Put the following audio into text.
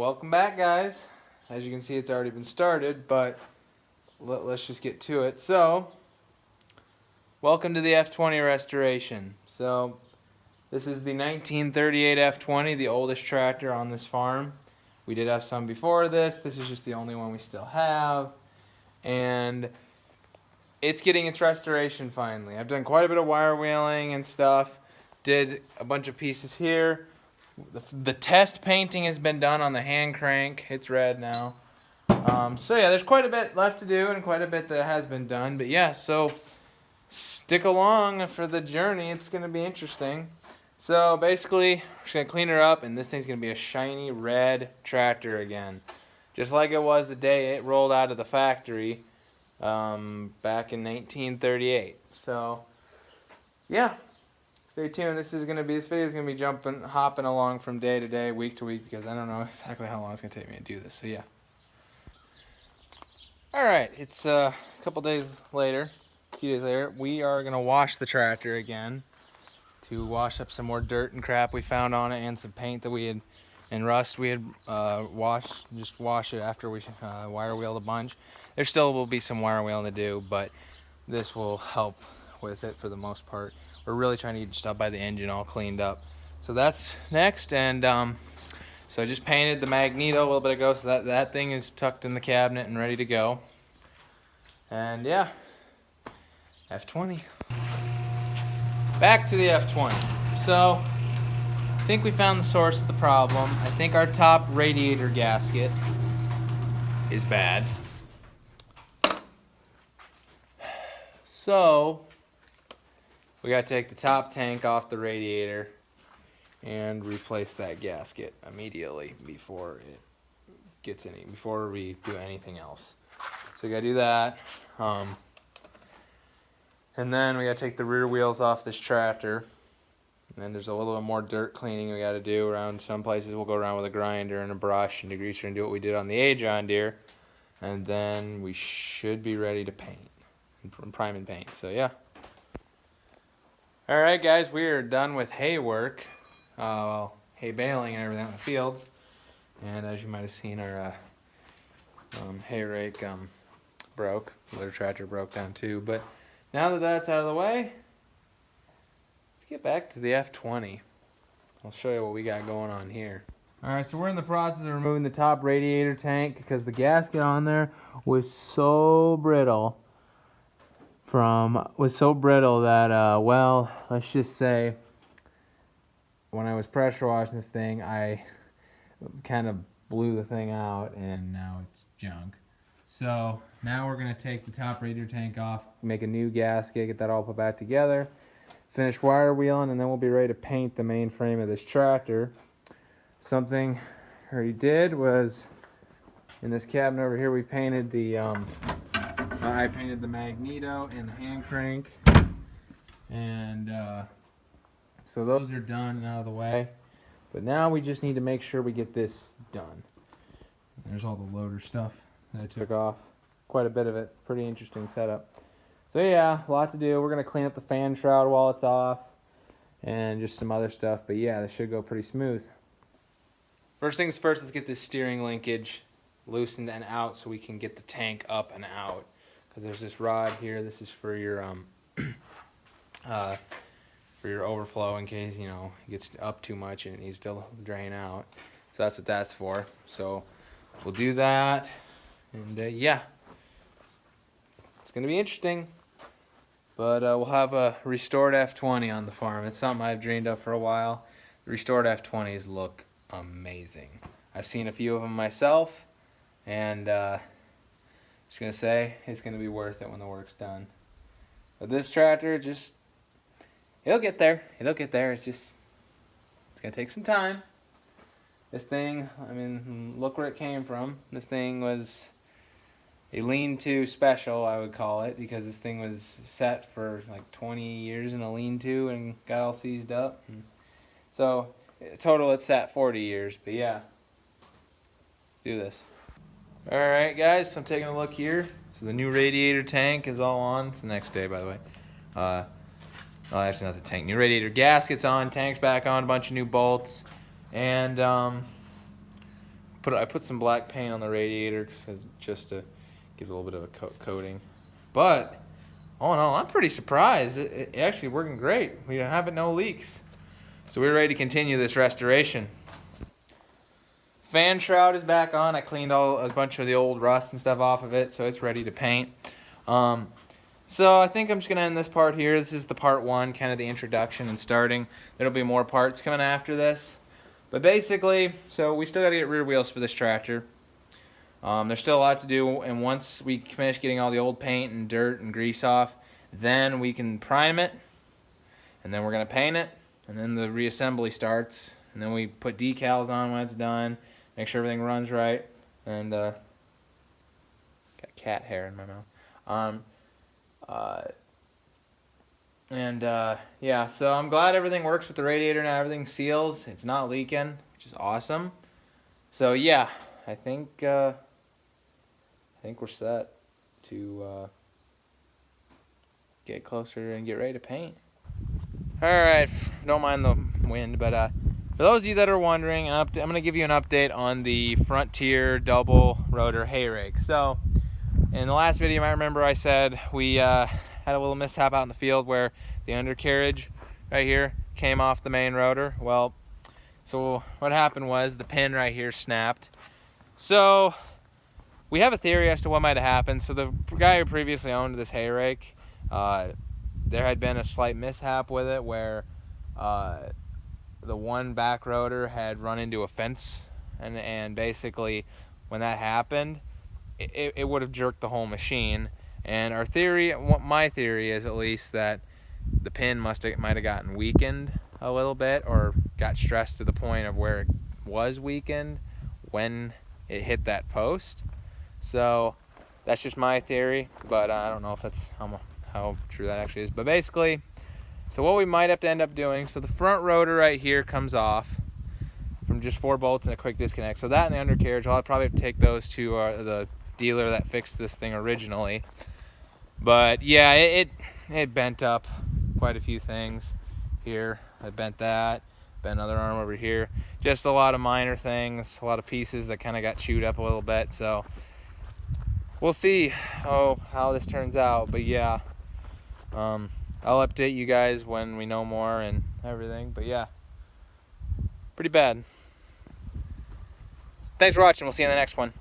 Welcome back, guys. As you can see, it's already been started, but let's just get to it. So, welcome to the F-20 restoration. So, this is the 1938 F-20, the oldest tractor on this farm. We did have some before this. This is just the only one we still have. And it's getting its restoration finally. I've done quite a bit of wire wheeling and stuff. Did a bunch of pieces here. The test painting has been done on the hand crank. It's red now. So yeah, there's quite a bit left to do and quite a bit that has been done. But yeah, so stick along for the journey. It's going to be interesting. So basically, we're just going to clean her up, and this thing's going to be a shiny red tractor again. Just like it was the day it rolled out of the factory back in 1938. So yeah. Stay tuned. This video is going to be hopping along from day to day, week to week, because I don't know exactly how long it's going to take me to do this. So yeah. All right, it's a couple days later, a few days later. We are going to wash the tractor again to wash up some more dirt and crap we found on it, and some paint that we had and rust we had washed. Just wash it after we wire wheeled a bunch. There still will be some wire wheeling to do, but this will help with it for the most part. We're really trying to get stuff by the engine all cleaned up. So that's next, and so I just painted the magneto a little bit ago, so that thing is tucked in the cabinet and ready to go. And yeah, F-20. Back to the F-20. So I think we found the source of the problem. I think our top radiator gasket is bad. So we gotta take the top tank off the radiator and replace that gasket immediately before we do anything else. So we gotta do that. And then we gotta take the rear wheels off this tractor. And then there's a little bit more dirt cleaning we gotta do around some places. We'll go around with a grinder and a brush and a degreaser and do what we did on the A John Deere. And then we should be ready to paint and prime and paint. So yeah. Alright guys, we are done with hay work, hay baling and everything in the fields, and as you might have seen, our hay rake broke, the other tractor broke down too. But now that that's out of the way, let's get back to the F-20. I'll show you what we got going on here. Alright, so we're in the process of removing the top radiator tank because the gasket on there was so brittle. That well, let's just say when I was pressure washing this thing, I kind of blew the thing out and now it's junk. So now we're going to take the top radiator tank off, make a new gasket, get that all put back together, finish wire wheeling, and then we'll be ready to paint the main frame of this tractor. Something I already did was in this cabinet over here, we painted the I painted the magneto and the hand crank, and so those are done and out of the way. But now we just need to make sure we get this done. There's all the loader stuff that I took off. Quite a bit of it. Pretty interesting setup. So yeah, a lot to do. We're going to clean up the fan shroud while it's off and just some other stuff. But yeah, this should go pretty smooth. First things first, let's get this steering linkage loosened and out so we can get the tank up and out. Because there's this rod here. This is for your overflow in case it gets up too much and it needs to drain out. So that's what that's for. So we'll do that, and yeah, it's gonna be interesting. But we'll have a restored F-20 on the farm. It's something I've dreamed of for a while. The restored F-20s look amazing. I've seen a few of them myself, and just gonna say it's gonna be worth it when the work's done. But this tractor, it'll get there. It'll get there. It's gonna take some time. This thing, I mean, look where it came from. This thing was a lean-to special, I would call it, because this thing was set for like 20 years in a lean-to and got all seized up. And so total it's sat 40 years. But yeah, let's do this. Alright guys, so I'm taking a look here. So the new radiator tank is all on. It's the next day, by the way. Oh, actually not the tank. New radiator gasket's on, tank's back on, a bunch of new bolts. And I put some black paint on the radiator just to give it a little bit of a coating. But all in all, I'm pretty surprised. It's actually working great. We haven't no leaks. So we're ready to continue this restoration. Fan shroud is back on. I cleaned a bunch of the old rust and stuff off of it, so it's ready to paint. So I think I'm just gonna end this part here. This is the part one, kind of the introduction and starting. There'll be more parts coming after this. But basically, so we still gotta get rear wheels for this tractor. There's still a lot to do, and once we finish getting all the old paint and dirt and grease off, then we can prime it, and then we're gonna paint it, and then the reassembly starts, and then we put decals on when it's done, make sure everything runs right, and got cat hair in my mouth. Yeah, so I'm glad everything works with the radiator now. Everything seals. It's not leaking, which is awesome. So yeah, I think we're set to get closer and get ready to paint. All right, don't mind the wind, but for those of you that are wondering, I'm going to give you an update on the Frontier double rotor hay rake. So in the last video, you might remember I said we had a little mishap out in the field where the undercarriage right here came off the main rotor. Well, so what happened was the pin right here snapped. So we have a theory as to what might have happened. So the guy who previously owned this hay rake, there had been a slight mishap with it where the one back rotor had run into a fence, and basically when that happened, it would have jerked the whole machine. And our theory, my theory is at least, that the pin might have gotten weakened a little bit, or got stressed to the point of where it was weakened when it hit that post. So that's just my theory, but I don't know if that's how true that actually is. But basically, so what we might have to end up doing, so the front rotor right here comes off from just 4 bolts and a quick disconnect. So that and the undercarriage, I'll probably have to take those to the dealer that fixed this thing originally. But yeah, it bent up quite a few things here. I bent that, bent another arm over here. Just a lot of minor things, a lot of pieces that kind of got chewed up a little bit. So we'll see how this turns out. But yeah, I'll update you guys when we know more and everything. But yeah, pretty bad. Thanks for watching. We'll see you in the next one.